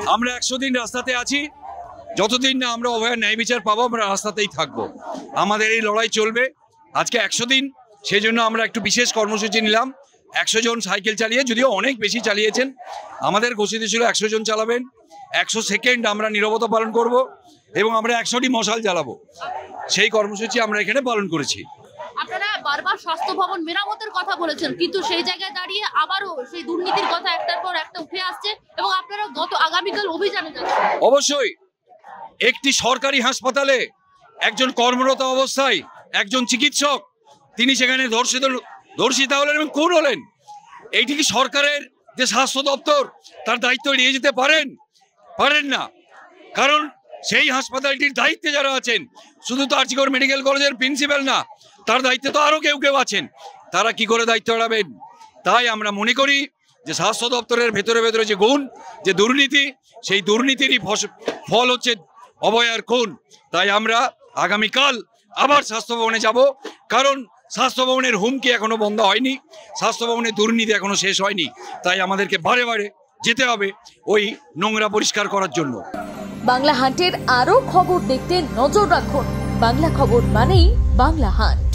আমরা 100 দিন রাস্তাতে আছি, যতদিন না আমরা অভয়ার ন্যায় বিচার পাবো আমরা রাস্তাতেই থাকবো। আমাদের এই লড়াই চলবে। আজকে 100 দিন, সেই জন্য আমরা একটু বিশেষ কর্মসূচি নিলাম। 100 জন সাইকেল চালিয়ে, যদিও অনেক বেশি চালিয়েছেন, আমাদের ঘোষিত ছিল 100 জন চালাবেন। 100 সেকেন্ড আমরা নীরবতা পালন করব এবং আমরা 100টি মশাল জ্বালাবো। সেই কর্মসূচি আমরা এখানে পালন করেছি। আপনারা বারবার স্বাস্থ্য ভবন মেরামতের কথা বলেছেন, কিন্তু সেই জায়গায় দাঁড়িয়ে আবারও সেই দুর্নীতির কথা একটার পর একটা উঠে আসছে এবং আপনারা আগামীকাল অভিযানে যাচ্ছেন। অবশ্যই একটি সরকারি হাসপাতালে একজন কর্মরত অবস্থায় একজন চিকিৎসক তিনি সেখানে ধর্ষিতা হলেন এবং খুন হলেন। এইটি কি সরকারের যে স্বাস্থ্য দপ্তর তার দায়িত্ব নিয়ে যেতে পারেন না? কারণ সেই হাসপাতালটির দায়িত্বে যারা আছেন, শুধু তো আরজিকর মেডিকেল কলেজের প্রিন্সিপাল না, তার দায়িত্বে তো আরও কেউ আছেন। তারা কি করে দায়িত্ব এড়াবেন? তাই আমরা মনে করি যে স্বাস্থ্য দপ্তরের ভেতরে যে গুণ, যে দুর্নীতি, সেই দুর্নীতিরই ফল হচ্ছে অভয়ার খুন। তাই আমরা আগামীকাল আবার স্বাস্থ্য ভবনে যাব, কারণ স্বাস্থ্য ভবনের হুমকি এখনো বন্ধ হয়নি, স্বাস্থ্য ভবনের দুর্নীতি এখনো শেষ হয়নি। তাই আমাদেরকে বারে যেতে হবে ওই নোংরা পরিষ্কার করার জন্য। বাংলা হান্টের আরো খবর দেখতে নজর রাখুন। বাংলা খবর মানেই বাংলা হান্ট।